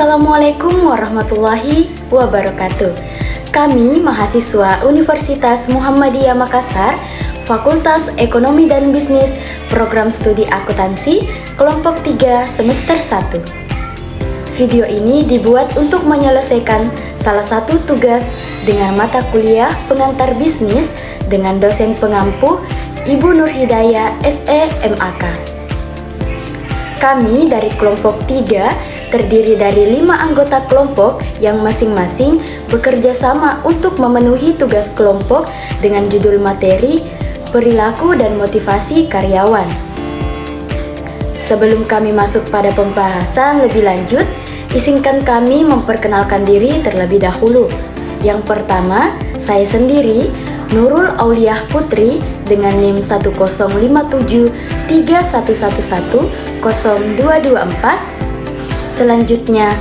Assalamualaikum warahmatullahi wabarakatuh. Kami mahasiswa Universitas Muhammadiyah Makassar, Fakultas Ekonomi dan Bisnis, Program Studi Akuntansi, Kelompok 3 Semester 1. Video ini dibuat untuk menyelesaikan salah satu tugas dengan mata kuliah pengantar bisnis dengan dosen pengampu Ibu Nur Hidayah SE MAK. Kami dari kelompok 3 terdiri dari 5 anggota kelompok yang masing-masing bekerja sama untuk memenuhi tugas kelompok dengan judul materi perilaku dan motivasi karyawan. Sebelum kami masuk pada pembahasan lebih lanjut, izinkan kami memperkenalkan diri terlebih dahulu. Yang pertama, saya sendiri Nurul Auliah Putri dengan NIM 1057311102224. Selanjutnya,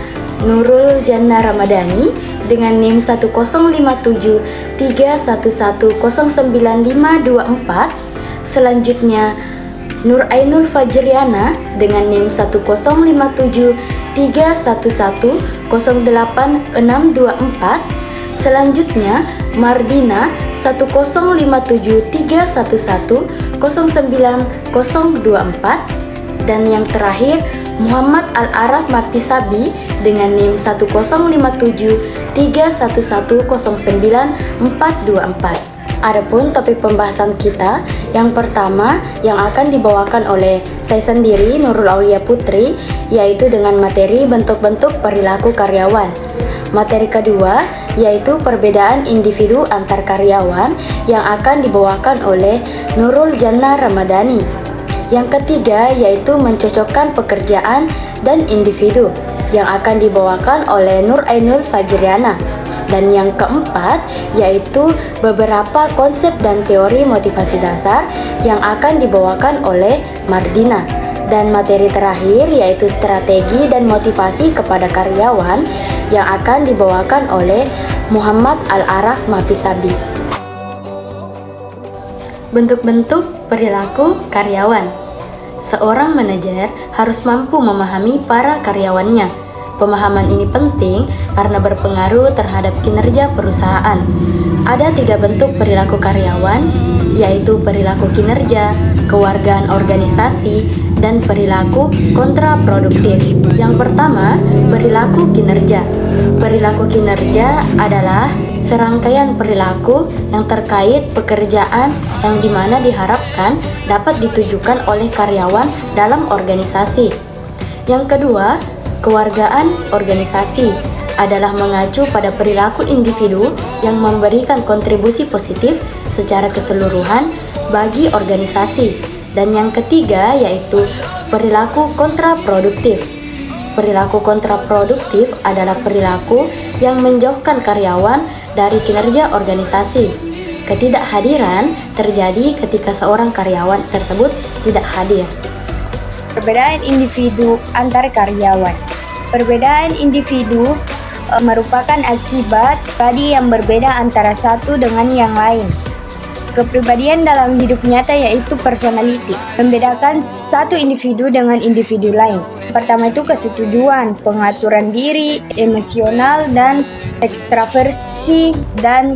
Nurul Jannah Ramadhani dengan NIM 1057311095524. Selanjutnya, Nur Ainul Fajriana dengan NIM 10573110864. Selanjutnya, Mardina 1057311090024. Dan yang terakhir, Muhammad Al-Araf Mapisabi dengan NIM 1057311109424. Adapun topik pembahasan kita yang pertama yang akan dibawakan oleh saya sendiri Nurul Auliah Putri, yaitu dengan materi bentuk-bentuk perilaku karyawan. Materi kedua yaitu perbedaan individu antar karyawan yang akan dibawakan oleh Nurul Jannah Ramadhani. Yang ketiga yaitu mencocokkan pekerjaan dan individu yang akan dibawakan oleh Nur Ainul Fajriana. Dan yang keempat yaitu beberapa konsep dan teori motivasi dasar yang akan dibawakan oleh Mardina. Dan materi terakhir yaitu strategi dan motivasi kepada karyawan yang akan dibawakan oleh Muhammad Al-Araf Mapisabi. Bentuk-bentuk perilaku karyawan. Seorang manajer harus mampu memahami para karyawannya. Pemahaman ini penting karena berpengaruh terhadap kinerja perusahaan. Ada 3 bentuk perilaku karyawan, yaitu perilaku kinerja, kewargaan organisasi, dan perilaku kontraproduktif. Yang pertama, perilaku kinerja. Perilaku kinerja adalah serangkaian perilaku yang terkait pekerjaan yang dimana diharapkan dapat ditujukan oleh karyawan dalam organisasi. Yang kedua, kewargaan organisasi adalah mengacu pada perilaku individu yang memberikan kontribusi positif secara keseluruhan bagi organisasi. Dan yang ketiga yaitu perilaku kontraproduktif. Perilaku kontraproduktif adalah perilaku yang menjauhkan karyawan dari kinerja organisasi. Ketidakhadiran terjadi ketika seorang karyawan tersebut tidak hadir. Perbedaan individu antar karyawan. Perbedaan individu merupakan akibat pribadi yang berbeda antara satu dengan yang lain. Kepribadian dalam hidup nyata yaitu personality, membedakan satu individu dengan individu lain. Pertama itu kesetujuan, pengaturan diri, emosional dan ekstraversi dan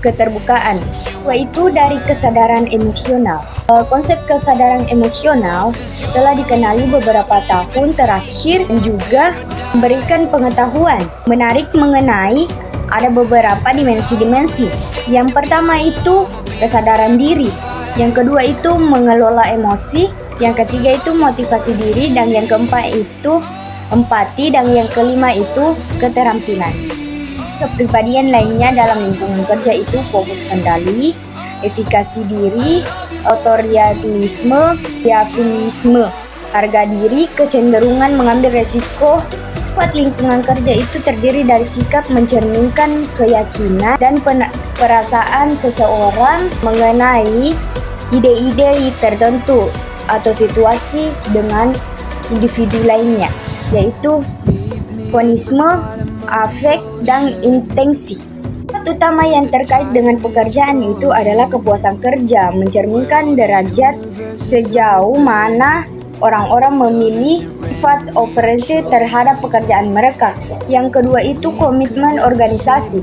keterbukaan. Yaitu dari kesadaran emosional. Konsep kesadaran emosional telah dikenali beberapa tahun terakhir dan juga memberikan pengetahuan menarik mengenai ada beberapa dimensi-dimensi. Yang pertama itu kesadaran diri, yang kedua itu mengelola emosi, yang ketiga itu motivasi diri, dan yang keempat itu empati, dan yang kelima itu keterampilan. Kepribadian lainnya dalam lingkungan kerja itu fokus kendali, efikasi diri, otoritarisme, diafinisme, harga diri, kecenderungan mengambil resiko. Sifat lingkungan kerja itu terdiri dari sikap mencerminkan keyakinan dan perasaan seseorang mengenai ide-ide tertentu atau situasi dengan individu lainnya, yaitu fonisme, afek, dan intensi. Sifat utama yang terkait dengan pekerjaan itu adalah kepuasan kerja, mencerminkan derajat sejauh mana orang-orang memilih sifat operatif terhadap pekerjaan mereka. Yang kedua itu komitmen organisasi.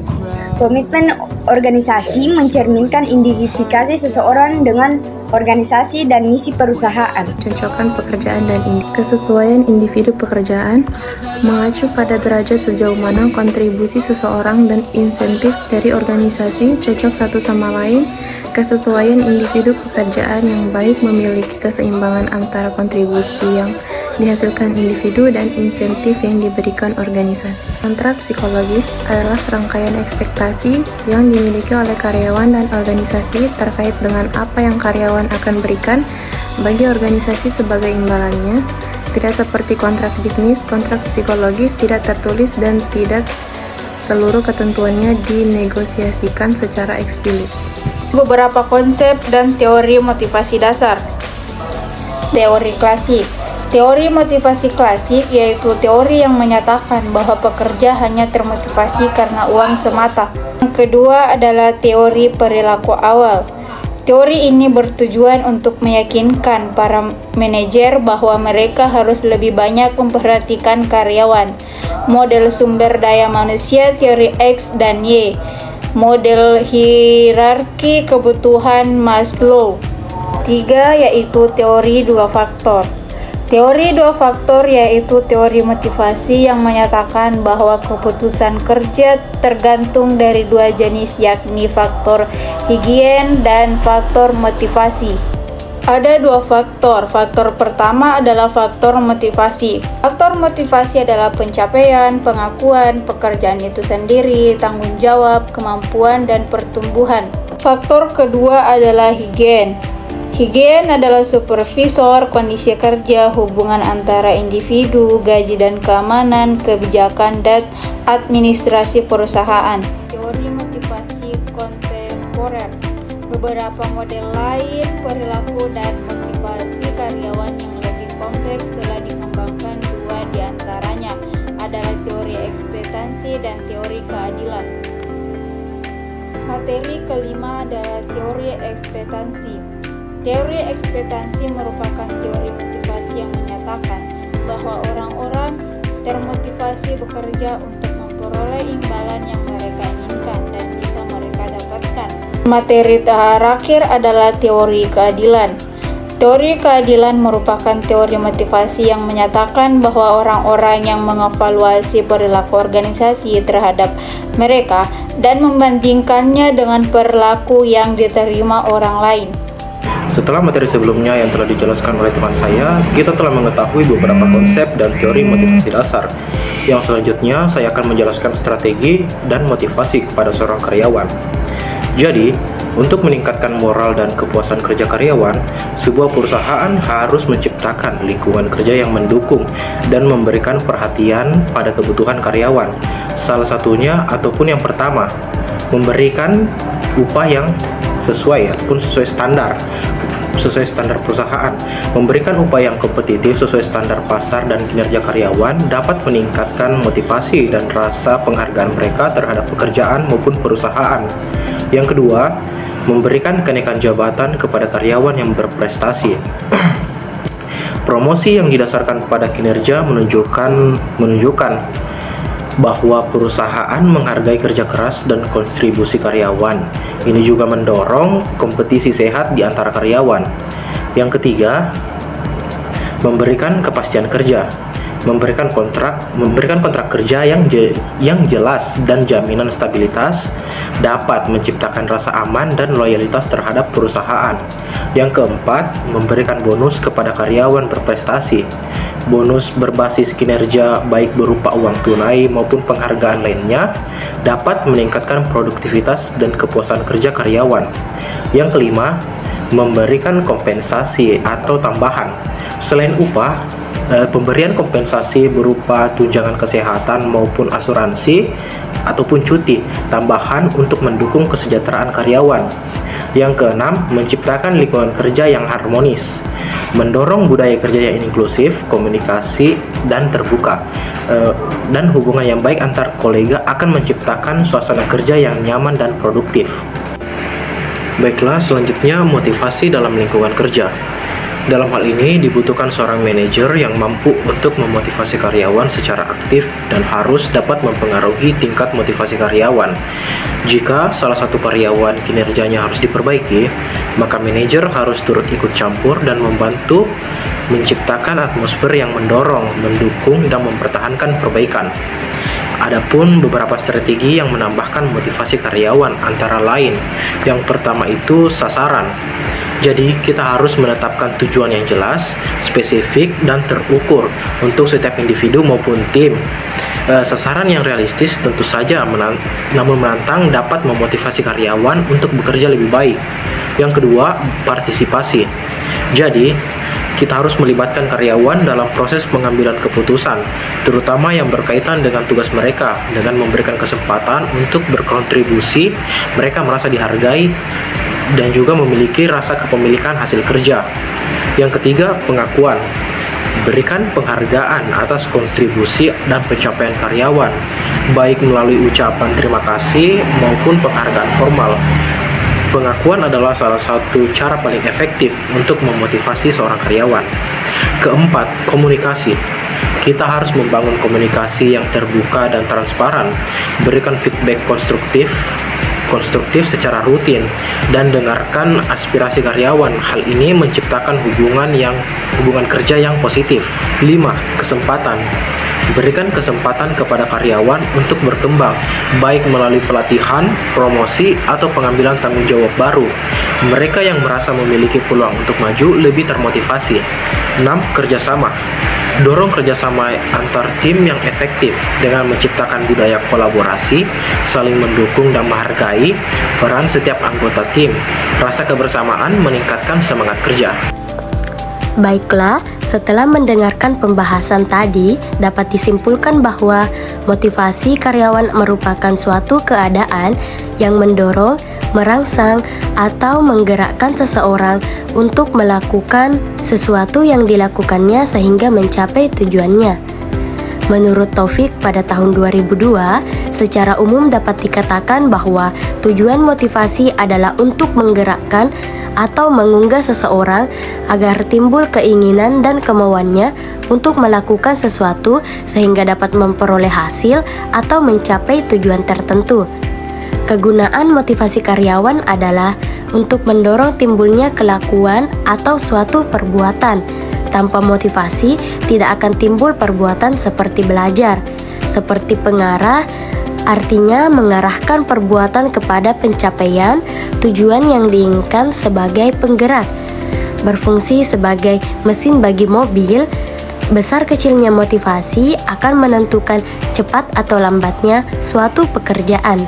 Komitmen organisasi mencerminkan identifikasi seseorang dengan organisasi dan misi perusahaan. Cocokan pekerjaan dan kesesuaian individu pekerjaan mengacu pada derajat sejauh mana kontribusi seseorang dan insentif dari organisasi cocok satu sama lain. Kesesuaian individu pekerjaan yang baik memiliki keseimbangan antara kontribusi yang dihasilkan individu dan insentif yang diberikan organisasi. Kontrak psikologis adalah serangkaian ekspektasi yang dimiliki oleh karyawan dan organisasi terkait dengan apa yang karyawan akan berikan bagi organisasi sebagai imbalannya. Tidak seperti kontrak bisnis, kontrak psikologis tidak tertulis dan tidak seluruh ketentuannya dinegosiasikan secara eksplisit. Beberapa konsep dan teori motivasi dasar. Teori klasik. Teori motivasi klasik yaitu teori yang menyatakan bahwa pekerja hanya termotivasi karena uang semata. Yang kedua adalah teori perilaku awal. Teori ini bertujuan untuk meyakinkan para manajer bahwa mereka harus lebih banyak memperhatikan karyawan. Model sumber daya manusia teori X dan Y. Model hierarki kebutuhan Maslow. 3 yaitu teori dua faktor. Teori dua faktor yaitu teori motivasi yang menyatakan bahwa keputusan kerja tergantung dari dua jenis, yakni faktor higien dan faktor motivasi. Ada dua faktor. Faktor pertama adalah faktor motivasi. Faktor motivasi adalah pencapaian, pengakuan, pekerjaan itu sendiri, tanggung jawab, kemampuan, dan pertumbuhan. Faktor kedua adalah higien. Higien adalah supervisor, kondisi kerja, hubungan antara individu, gaji dan keamanan, kebijakan, dan administrasi perusahaan. Teori motivasi kontemporer. Beberapa model lain perilaku dan motivasi karyawan yang lebih kompleks telah dikembangkan. Dua di antaranya adalah teori ekspektasi dan teori keadilan. Materi kelima adalah teori ekspektasi. Teori ekspektasi merupakan teori motivasi yang menyatakan bahwa orang-orang termotivasi bekerja untuk memperoleh imbalan yang mereka inginkan dan bisa mereka dapatkan. Materi terakhir adalah teori keadilan. Teori keadilan merupakan teori motivasi yang menyatakan bahwa orang-orang yang mengevaluasi perilaku organisasi terhadap mereka dan membandingkannya dengan perilaku yang diterima orang lain. Setelah materi sebelumnya yang telah dijelaskan oleh teman saya, kita telah mengetahui beberapa konsep dan teori motivasi dasar. Yang selanjutnya, saya akan menjelaskan strategi dan motivasi kepada seorang karyawan. Jadi, untuk meningkatkan moral dan kepuasan kerja karyawan, sebuah perusahaan harus menciptakan lingkungan kerja yang mendukung dan memberikan perhatian pada kebutuhan karyawan. Salah satunya ataupun yang pertama, memberikan upah yang sesuai ataupun sesuai standar perusahaan. Memberikan upah yang kompetitif sesuai standar pasar dan kinerja karyawan dapat meningkatkan motivasi dan rasa penghargaan mereka terhadap pekerjaan maupun perusahaan. Yang kedua, memberikan kenaikan jabatan kepada karyawan yang berprestasi. Promosi yang didasarkan pada kinerja menunjukkan bahwa perusahaan menghargai kerja keras dan kontribusi karyawan. Ini juga mendorong kompetisi sehat di antara karyawan. Yang ketiga, memberikan kepastian kerja. Memberikan kontrak kerja yang jelas dan jaminan stabilitas dapat menciptakan rasa aman dan loyalitas terhadap perusahaan. Yang keempat, memberikan bonus kepada karyawan berprestasi. Bonus berbasis kinerja baik berupa uang tunai maupun penghargaan lainnya dapat meningkatkan produktivitas dan kepuasan kerja karyawan. Yang kelima, memberikan kompensasi atau tambahan. Selain upah, pemberian kompensasi berupa tunjangan kesehatan maupun asuransi ataupun cuti tambahan untuk mendukung kesejahteraan karyawan. Yang keenam, menciptakan lingkungan kerja yang harmonis, mendorong budaya kerja yang inklusif, komunikasi dan terbuka, dan hubungan yang baik antar kolega akan menciptakan suasana kerja yang nyaman dan produktif. Baiklah, selanjutnya motivasi dalam lingkungan kerja. Dalam hal ini dibutuhkan seorang manajer yang mampu untuk memotivasi karyawan secara aktif dan harus dapat mempengaruhi tingkat motivasi karyawan. Jika salah satu karyawan kinerjanya harus diperbaiki, maka manajer harus turut ikut campur dan membantu menciptakan atmosfer yang mendorong, mendukung, dan mempertahankan perbaikan. Adapun beberapa strategi yang menambahkan motivasi karyawan antara lain, yang pertama itu sasaran. Jadi kita harus menetapkan tujuan yang jelas, spesifik, dan terukur untuk setiap individu maupun tim. Sasaran yang realistis tentu saja namun menantang dapat memotivasi karyawan untuk bekerja lebih baik. Yang kedua, partisipasi. Jadi kita harus melibatkan karyawan dalam proses pengambilan keputusan, terutama yang berkaitan dengan tugas mereka. Dengan memberikan kesempatan untuk berkontribusi, mereka merasa dihargai dan juga memiliki rasa kepemilikan hasil kerja. Yang ketiga, pengakuan. Berikan penghargaan atas kontribusi dan pencapaian karyawan, baik melalui ucapan terima kasih maupun penghargaan formal. Pengakuan adalah salah satu cara paling efektif untuk memotivasi seorang karyawan. Keempat, komunikasi. Kita harus membangun komunikasi yang terbuka dan transparan, berikan feedback konstruktif secara rutin, dan dengarkan aspirasi karyawan. Hal ini menciptakan hubungan kerja yang positif. 5. Kesempatan. Berikan kesempatan kepada karyawan untuk berkembang, baik melalui pelatihan, promosi, atau pengambilan tanggung jawab baru. Mereka yang merasa memiliki peluang untuk maju lebih termotivasi. 6. Kerjasama. Dorong kerjasama antar tim yang efektif dengan menciptakan budaya kolaborasi, saling mendukung dan menghargai peran setiap anggota tim. Rasa kebersamaan meningkatkan semangat kerja. Baiklah, setelah mendengarkan pembahasan tadi, dapat disimpulkan bahwa motivasi karyawan merupakan suatu keadaan yang mendorong, merangsang, atau menggerakkan seseorang untuk melakukan sesuatu yang dilakukannya sehingga mencapai tujuannya. Menurut Taufik, pada tahun 2002, secara umum dapat dikatakan bahwa tujuan motivasi adalah untuk menggerakkan atau mengunggah seseorang agar timbul keinginan dan kemauannya untuk melakukan sesuatu sehingga dapat memperoleh hasil atau mencapai tujuan tertentu. Kegunaan motivasi karyawan adalah untuk mendorong timbulnya kelakuan atau suatu perbuatan. Tanpa motivasi, tidak akan timbul perbuatan seperti belajar, seperti pengarah, artinya mengarahkan perbuatan kepada pencapaian tujuan yang diinginkan sebagai penggerak. Berfungsi sebagai mesin bagi mobil, besar kecilnya motivasi akan menentukan cepat atau lambatnya suatu pekerjaan.